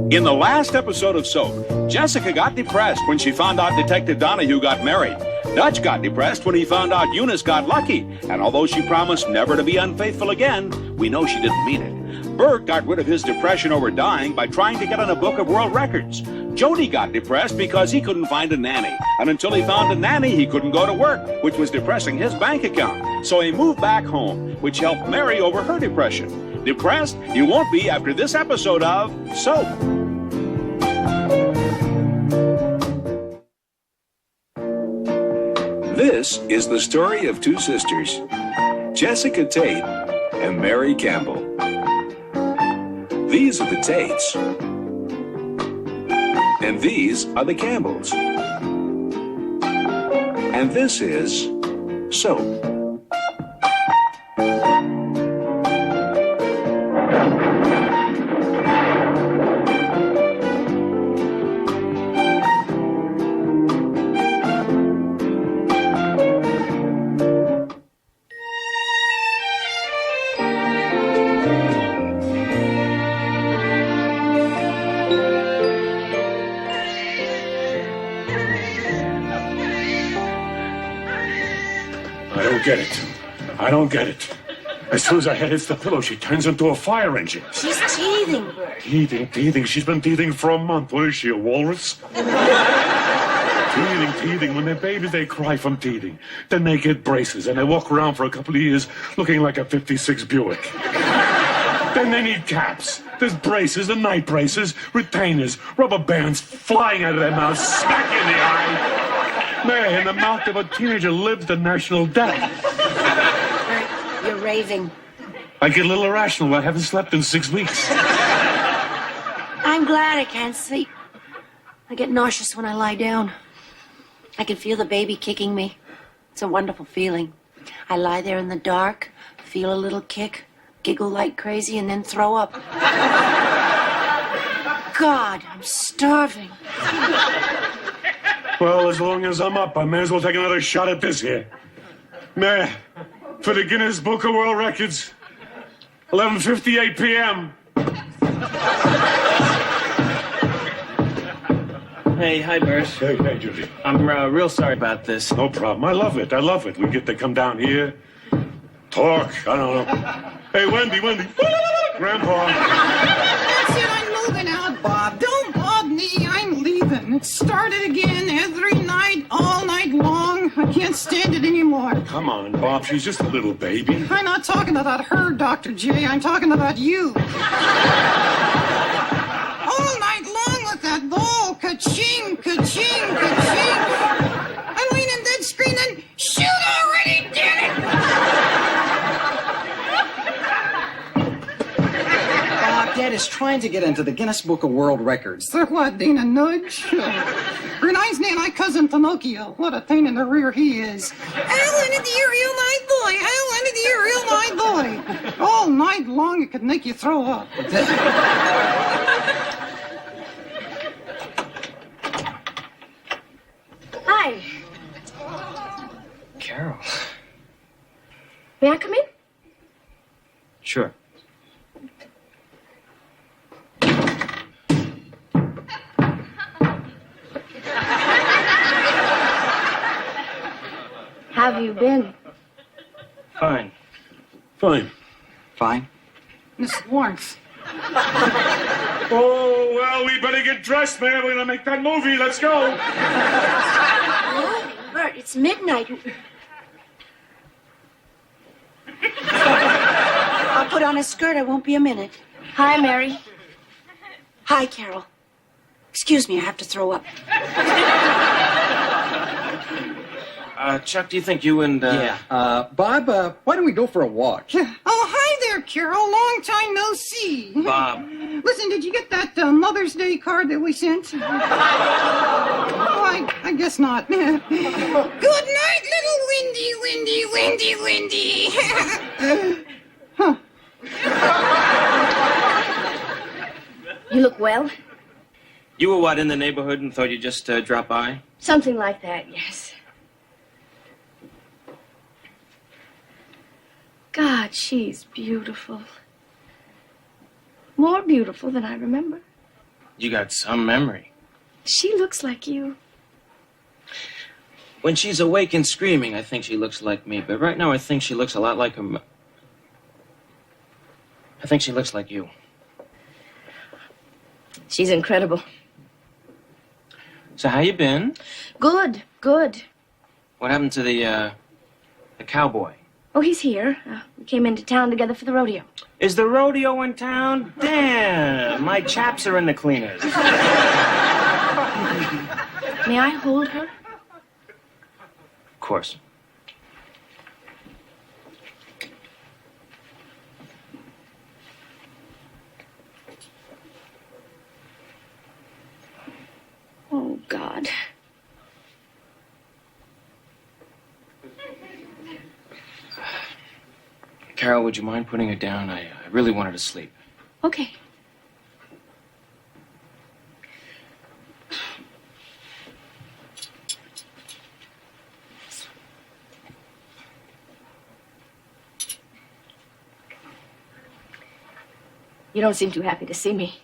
In the last episode of Soap, Jessica got depressed when she found out Detective Donahue got married. Dutch got depressed when he found out Eunice got lucky. And although she promised never to be unfaithful again, we know she didn't mean it. Bert got rid of his depression over dying by trying to get on a book of world records. Jody got depressed because he couldn't find a nanny. And until he found a nanny, he couldn't go to work, which was depressing his bank account. So he moved back home, which helped Mary over her depression. Depressed? You won't be after this episode of Soap. This is the story of two sisters, Jessica Tate and Mary Campbell. These are the Tates, and these are the Campbells. And this is Soap. I don't get it. As soon as her head hits the pillow, she turns into a fire engine. She's teething, Bert. Teething. She's been teething for a month. What is she, a walrus? Teething. When they're babies, they cry from teething. Then they get braces, and they walk around for a couple of years looking like a 56 Buick. Then they need caps. There's braces and night braces, retainers, rubber bands flying out of their mouths, smack you in the eye. Mary, in the mouth of a teenager lives the national debt. Bert, you're raving. I get a little irrational. I haven't slept in 6 weeks. I'm glad I can't sleep. I get nauseous when I lie down. I can feel the baby kicking me. It's a wonderful feeling. I lie there in the dark, feel a little kick, giggle like crazy, and then throw up. God, I'm starving. Well, as long as I'm up, I may as well take another shot at this here. Meh, for the Guinness Book of World Records, 11:58 p.m. Hey, hi, Bert. Hey, Judy. I'm real sorry about this. No problem. I love it. We get to come down here, talk, I don't know. Hey, Wendy. Grandpa. That's it, I'm moving out, Bob. Don't bother me, I'm leaving. It started again every night, all night long. I can't stand it anymore. Come on, Bob, she's just a little baby. I'm not talking about her, Dr. J. I'm talking about you. All night long with that ball, ka-ching, ka-ching, ka-ching. I lean in dead screaming, shoot already, damn it! Dad is trying to get into the Guinness Book of World Records. So what, Dana Nudge? Reminds me of my cousin Pinocchio. What a pain in the rear he is. I wanted to hear real night boy. All night long it could make you throw up. Hi. Carol. May I come in? Sure. How have you been? Fine. Fine. Miss Lawrence. Oh, well, we better get dressed, man. We're gonna make that movie. Let's go. Oh, Bert, it's midnight. I'll put on a skirt. I won't be a minute. Hi, Mary. Hi, Carol. Excuse me, I have to throw up. Chuck, do you think you and, Bob, why don't we go for a walk? Oh, hi there, Carol. Long time no see. Bob. Listen, did you get that Mother's Day card that we sent? Oh, I guess not. Good night, little Windy. Huh. You look well? You were, in the neighborhood and thought you'd just drop by? Something like that, yes. God, she's beautiful. More beautiful than I remember. You got some memory. She looks like you. When she's awake and screaming, I think she looks like me. But right now, I think she looks a lot like her. I think she looks like you. She's incredible. So how you been? Good, good. What happened to the cowboy? Oh, he's here. We came into town together for the rodeo. Is the rodeo in town? Damn, my chaps are in the cleaners. May I hold her? Of course. Oh, God. Carol, would you mind putting her down? I really want her to sleep. Okay. You don't seem too happy to see me.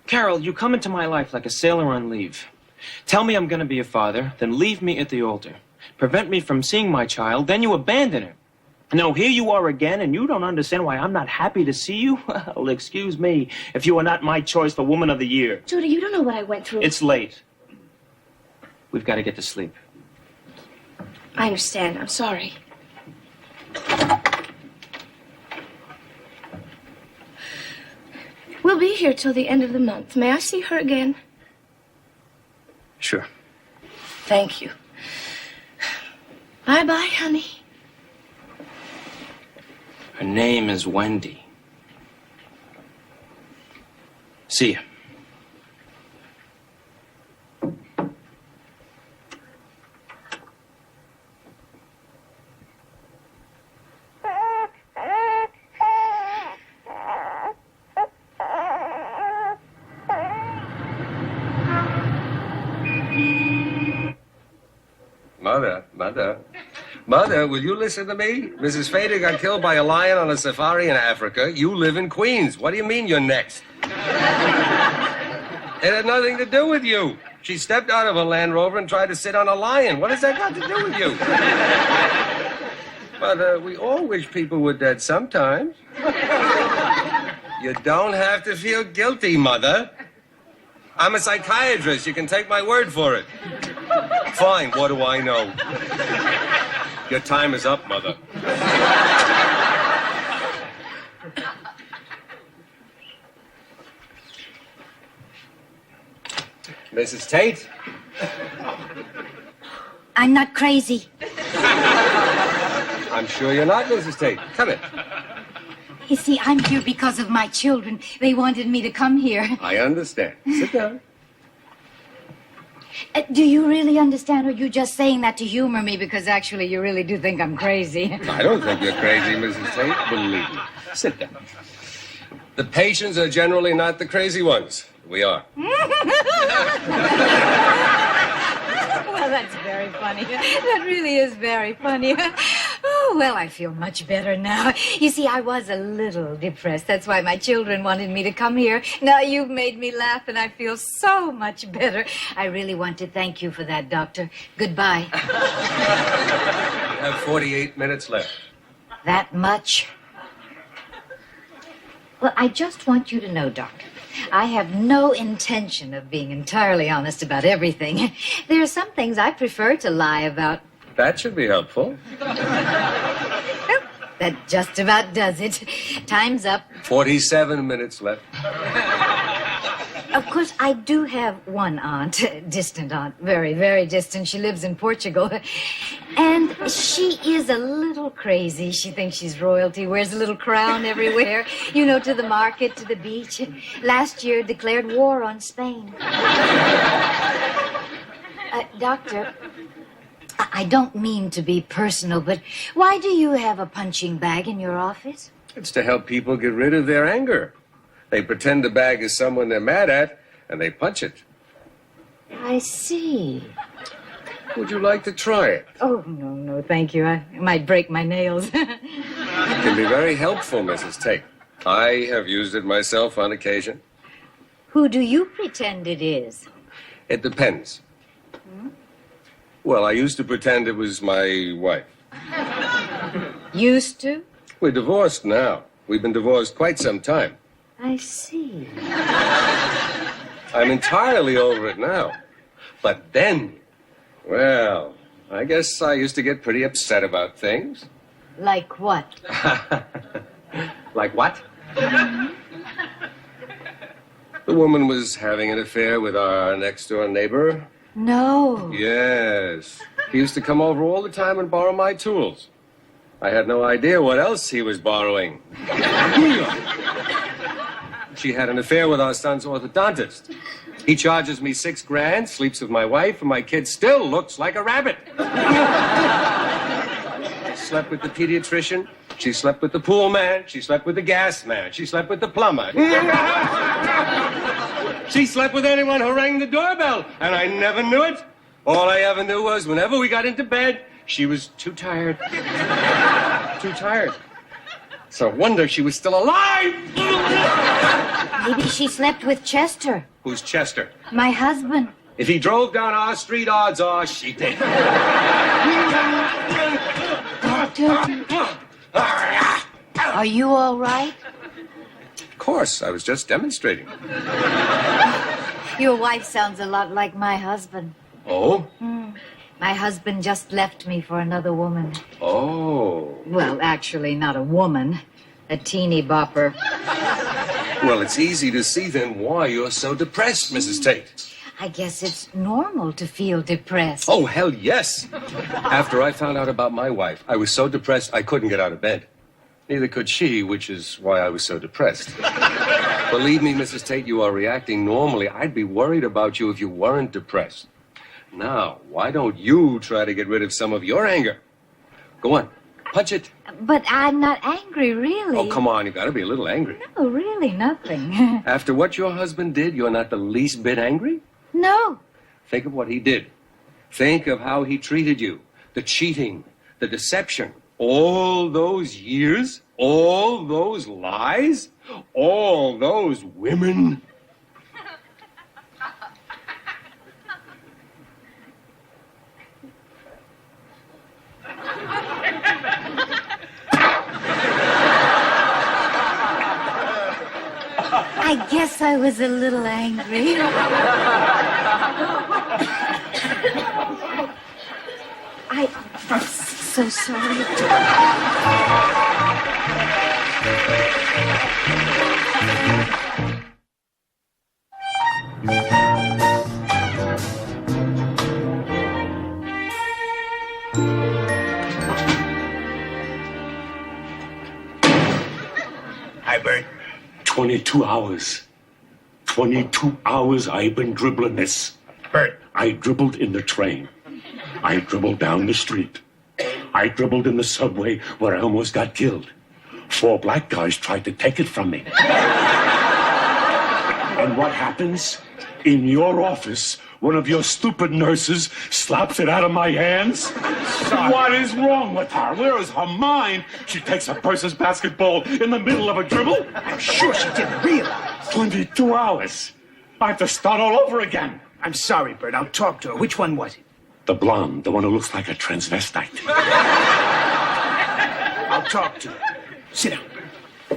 Carol, you come into my life like a sailor on leave. Tell me I'm going to be a father, then leave me at the altar. Prevent me from seeing my child, then you abandon her. No, here you are again, and you don't understand why I'm not happy to see you? Well, excuse me, if you are not my choice for Woman of the Year. Judy, you don't know what I went through. It's late. We've got to get to sleep. I understand. I'm sorry. We'll be here till the end of the month. May I see her again? Sure. Thank you. Bye-bye, honey. Her name is Wendy. See ya. Mother, will you listen to me? Mrs. Fader got killed by a lion on a safari in Africa. You live in Queens. What do you mean you're next? It had nothing to do with you. She stepped out of a Land Rover and tried to sit on a lion. What has that got to do with you? But we all wish people were dead sometimes. You don't have to feel guilty, Mother. I'm a psychiatrist. You can take my word for it. Fine, what do I know? Your time is up, Mother. Mrs. Tate? I'm not crazy. I'm sure you're not, Mrs. Tate. Come in. You see, I'm here because of my children. They wanted me to come here. I understand. Sit down. Do you really understand, or are you just saying that to humor me because actually you really do think I'm crazy? I don't think you're crazy, Mrs. Tate. Believe me. Sit down. The patients are generally not the crazy ones. We are. Well, that's very funny. That really is very funny. Oh, well, I feel much better now. You see, I was a little depressed. That's why my children wanted me to come here. Now you've made me laugh, and I feel so much better. I really want to thank you for that, Doctor. Goodbye. You have 48 minutes left. That much? Well, I just want you to know, Doctor, I have no intention of being entirely honest about everything. There are some things I prefer to lie about. That should be helpful. That just about does it. Time's up. 47 minutes left. Of course, I do have one aunt, distant aunt, very, very distant. She lives in Portugal. And she is a little crazy. She thinks she's royalty, wears a little crown everywhere, you know, to the market, to the beach. Last year declared war on Spain. Doctor, I don't mean to be personal, but why do you have a punching bag in your office? It's to help people get rid of their anger. They pretend the bag is someone they're mad at, and they punch it. I see. Would you like to try it? Oh, no, thank you. I might break my nails. It can be very helpful, Mrs. Tate. I have used it myself on occasion. Who do you pretend it is? It depends. Well, I used to pretend it was my wife. Used to? We're divorced now. We've been divorced quite some time. I see. I'm entirely over it now. But then, well, I guess I used to get pretty upset about things. Like what? Like what? The woman was having an affair with our next-door neighbor. No. Yes. He used to come over all the time and borrow my tools. I had no idea what else he was borrowing. She had an affair with our son's orthodontist. He charges me $6,000, sleeps with my wife, and my kid still looks like a rabbit. Slept with the pediatrician. She slept with the pool man. She slept with the gas man. She slept with the plumber. She slept with anyone who rang the doorbell, and I never knew it. All I ever knew was whenever we got into bed, she was too tired. Too tired. It's a wonder she was still alive. Maybe she slept with Chester, Who's Chester? my husband. If he drove down our street, odds are she did. Are you all right? Of course, I was just demonstrating. Your wife sounds a lot like my husband. Oh? My husband just left me for another woman. Oh. Well, actually, not a woman. A teeny bopper. Well, it's easy to see then why you're so depressed, Mrs. Tate. I guess it's normal to feel depressed. Oh, hell yes. After I found out about my wife, I was so depressed I couldn't get out of bed. Neither could she, which is why I was so depressed. Believe me, Mrs. Tate, you are reacting normally. I'd be worried about you if you weren't depressed. Now, why don't you try to get rid of some of your anger? Go on, punch it. But I'm not angry, really. Oh, come on, you gotta be a little angry. No, really, nothing. After what your husband did, you're not the least bit angry? No. Think of what he did. Think of how he treated you. The cheating, the deception, all those years, all those lies, all those women. I guess I was a little angry. I'm so sorry. Hi, Bert. 22 hours. 22 hours I've been dribbling this. Bert. I dribbled in the train. I dribbled down the street. I dribbled in the subway where I almost got killed. 4 black guys tried to take it from me. And what happens? In your office, one of your stupid nurses slaps it out of my hands. What is wrong with her? Where is her mind? She takes a person's basketball in the middle of a dribble? I'm sure she didn't realize. 22 hours. I have to start all over again. I'm sorry, Bert. I'll talk to her. Which one was it? The blonde, the one who looks like a transvestite. I'll talk to her. Sit down.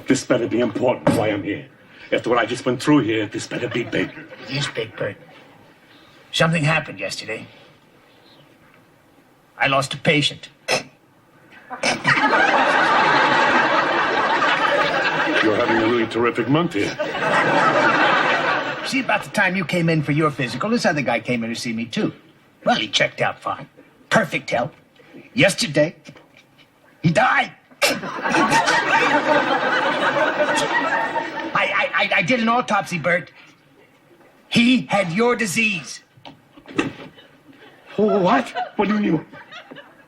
This better be important why I'm here. After what I just went through here, this better be big. It is big, Bert. Something happened yesterday. I lost a patient. You're having a really terrific month here. See, about the time you came in for your physical, this other guy came in to see me, too. Well, he checked out fine. Perfect health. Yesterday, he died. I did an autopsy, Bert. He had your disease. What? What do you mean?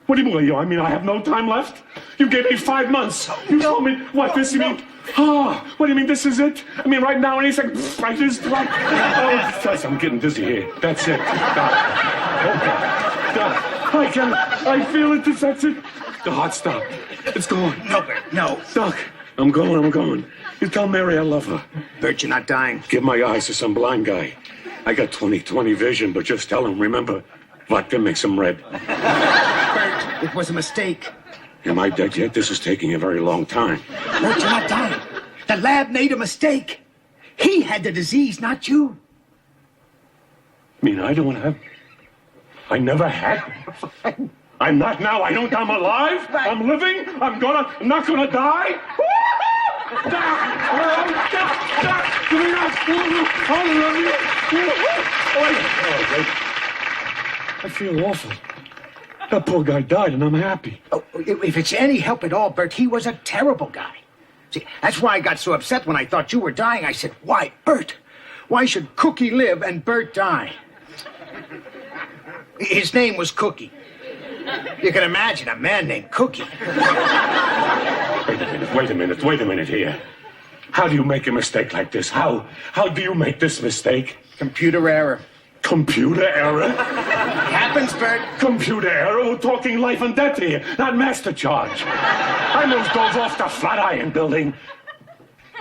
What do you mean? I mean, I have no time left? You gave me 5 months. You told me, what, this, you mean? Ah, what do you mean, this is it? I mean, right now, any second, I just, like, oh, guys, I'm getting dizzy here. That's it. Got it. Okay. Got it. I get it. I feel it. That's it. The heart stopped. It's gone. No, Bert, no. Doc, I'm going. You tell Mary I love her. Bert, you're not dying. Give my eyes to some blind guy. I got 20/20 vision, but just tell him, remember, vodka makes him red. Bert, it was a mistake. Am I dead yet? This is taking a very long time. Bert, you're not dying. The lab made a mistake. He had the disease, not you. I mean, I don't have... I never had... I'm not now. I don't. I'm alive. I'm living. I'm not gonna die. I feel awful. That poor guy died, and I'm happy. Oh, if it's any help at all, Bert, he was a terrible guy. See, that's why I got so upset when I thought you were dying. I said, why, Bert? Why should Cookie live and Bert die? His name was Cookie. You can imagine a man named Cookie. Wait a minute here. How do you make a mistake like this? How do you make this mistake? Computer error. Computer error? Happens, Bert. Computer error? We're talking life and death here, not master charge. I moved those off the Flatiron building.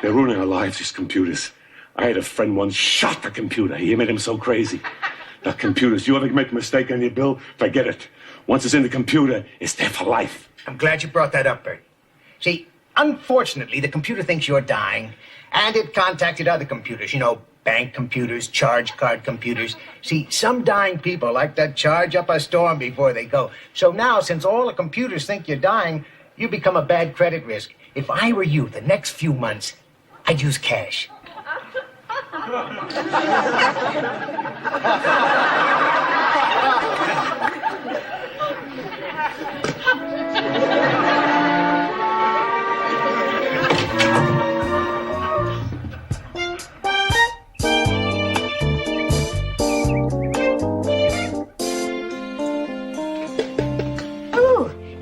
They're ruining our lives, these computers. I had a friend once shot the computer. He made him so crazy. The computers, you ever make a mistake on your bill? Forget it. Once it's in the computer, it's there for life. I'm glad you brought that up, Bert. See, unfortunately, the computer thinks you're dying, and it contacted other computers, bank computers, charge card computers. See, some dying people like to charge up a storm before they go. So now, since all the computers think you're dying, you become a bad credit risk. If I were you, the next few months, I'd use cash.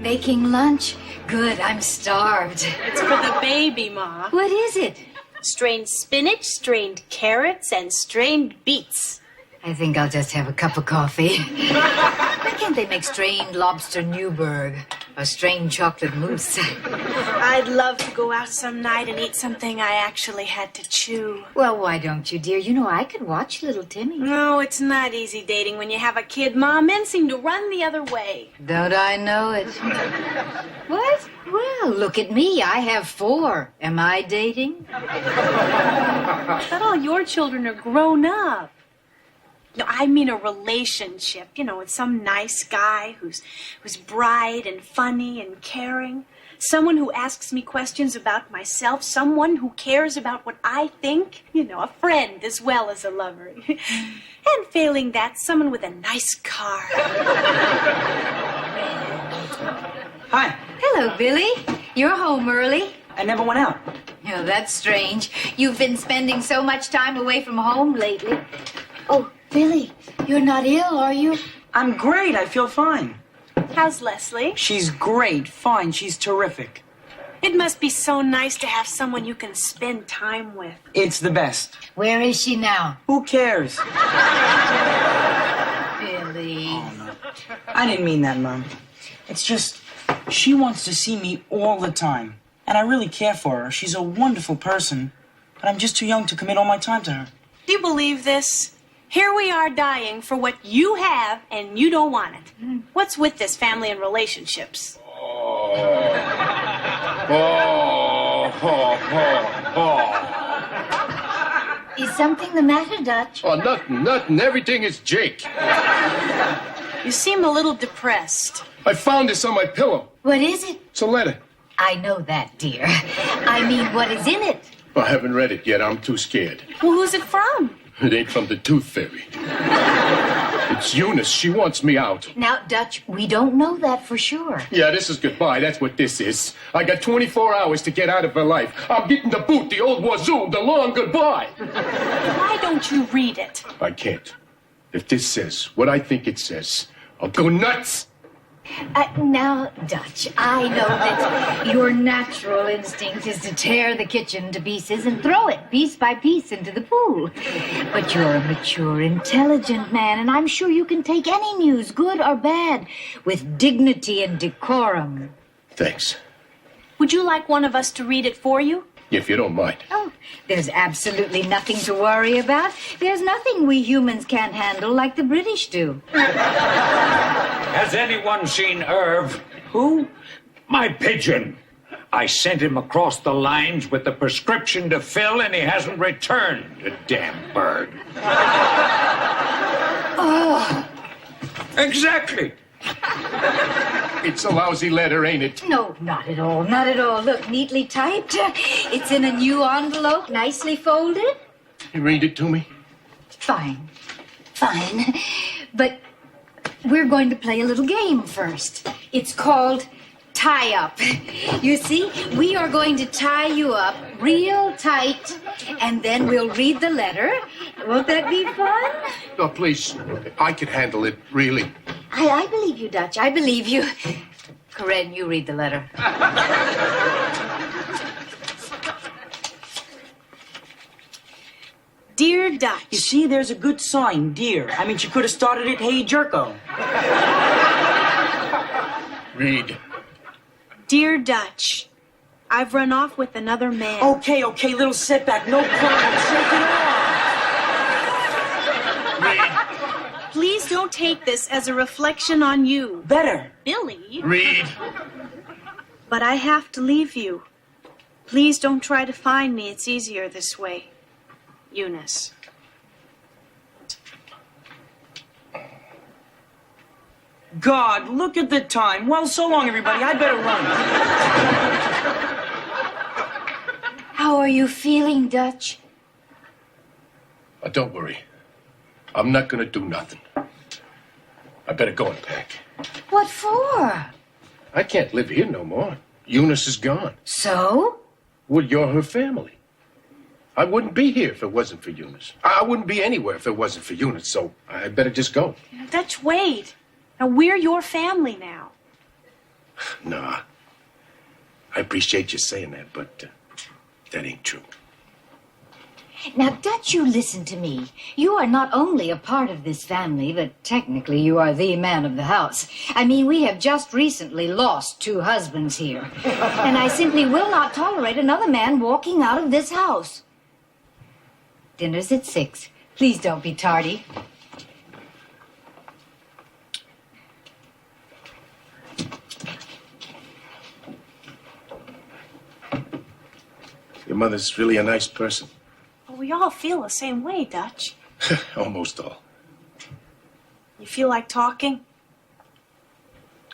Making lunch? Good, I'm starved. It's for the baby, Ma. What is it? Strained spinach, strained carrots, and strained beets. I think I'll just have a cup of coffee. Why can't they make strained lobster Newburg or strained chocolate mousse? I'd love to go out some night and eat something I actually had to chew. Well, why don't you, dear? I could watch Little Timmy. No, it's not easy dating when you have a kid, Ma. Men seem to run the other way. Don't I know it? What? Well, look at me. I have 4. Am I dating? But all your children are grown up. No, I mean a relationship, with some nice guy who's bright and funny and caring. Someone who asks me questions about myself. Someone who cares about what I think. A friend as well as a lover. And failing that, someone with a nice car. Hi. Hello, Billy. You're home early. I never went out. That's strange. You've been spending so much time away from home lately. Oh, Billy, you're not ill, are you? I'm great. I feel fine. How's Leslie? She's great. Fine. She's terrific. It must be so nice to have someone you can spend time with. It's the best. Where is she now? Who cares? Billy. Oh, no. I didn't mean that, Mom. It's just, she wants to see me all the time. And I really care for her. She's a wonderful person. But I'm just too young to commit all my time to her. Do you believe this? Here we are dying for what you have, and you don't want it. What's with this family and relationships? Is something the matter, Dutch? Oh, nothing. Everything is Jake. You seem a little depressed. I found this on my pillow. What is it? It's a letter. I know that, dear. I mean, what is in it? I haven't read it yet. I'm too scared. Well, who's it from? It ain't from the Tooth Fairy. It's Eunice. She wants me out. Now, Dutch, we don't know that for sure. Yeah, this is goodbye. That's what this is. I got 24 hours to get out of her life. I'm getting the boot, the old wazoo, the long goodbye. Why don't you read it? I can't. If this says what I think it says, I'll go nuts. Now, Dutch, I know that your natural instinct is to tear the kitchen to pieces and throw it piece by piece into the pool. But you're a mature, intelligent man, and I'm sure you can take any news, good or bad, with dignity and decorum. Thanks. Would you like one of us to read it for you? If you don't mind. Oh, there's absolutely nothing to worry about. There's nothing we humans can't handle like the British do. Has anyone seen Irv? Who? My pigeon. I sent him across the lines with the prescription to fill, and he hasn't returned. The damn bird. Oh. Exactly. It's a lousy letter, ain't it? No, not at all. Not at all. Look, neatly typed. It's in a new envelope, nicely folded. You read it to me? Fine. Fine. But we're going to play a little game first. It's called Tie Up. You see, we are going to tie you up real tight, and then we'll read the letter. Won't that be fun? No, please. I can handle it, really. I believe you, Dutch. I believe you. Corinne, you read the letter. Dear Dutch. You see, there's a good sign, dear. I mean, she could have started it, Hey Jerko. Read. Dear Dutch, I've run off with another man. Okay, little setback, no problem. Shake it off. Please don't take this as a reflection on you. Better. Billy. Read. But I have to leave you. Please don't try to find me. It's easier this way. Eunice. God, look at the time. Well, so long, everybody. I better run. How are you feeling, Dutch? Don't worry. I'm not gonna do nothing. I better go and pack. What for? I can't live here no more. Eunice is gone. So? Well, you're her family. I wouldn't be here if it wasn't for Eunice. I wouldn't be anywhere if it wasn't for Eunice, so I better just go. Dutch, wait. Now, we're your family now. Nah. I appreciate you saying that, but that ain't true. Now, Dutch, you listen to me. You are not only a part of this family, but technically you are the man of the house. I mean, we have just recently lost 2 husbands here. And I simply will not tolerate another man walking out of this house. Dinner's at 6. Please don't be tardy. Your mother's really a nice person. Well, we all feel the same way, Dutch. Almost all. You feel like talking?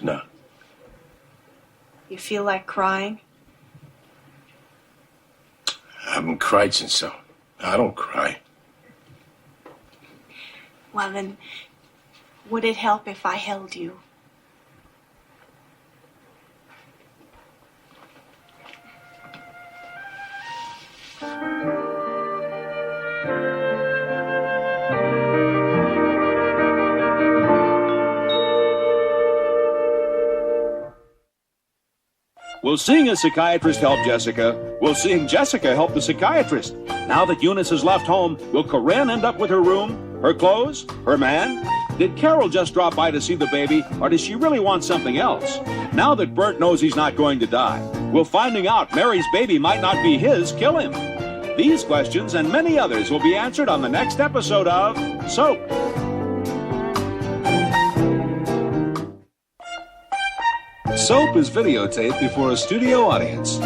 No. You feel like crying? I haven't cried since so. I don't cry. Well, then, would it help if I held you? Will seeing a psychiatrist help Jessica? Will seeing Jessica help the psychiatrist? Now that Eunice has left home, will Corinne end up with her room, her clothes, her man? Did Carol just drop by to see the baby, or does she really want something else? Now that Bert knows he's not going to die, will finding out Mary's baby might not be his kill him? These questions and many others will be answered on the next episode of Soap. Soap is videotaped before a studio audience.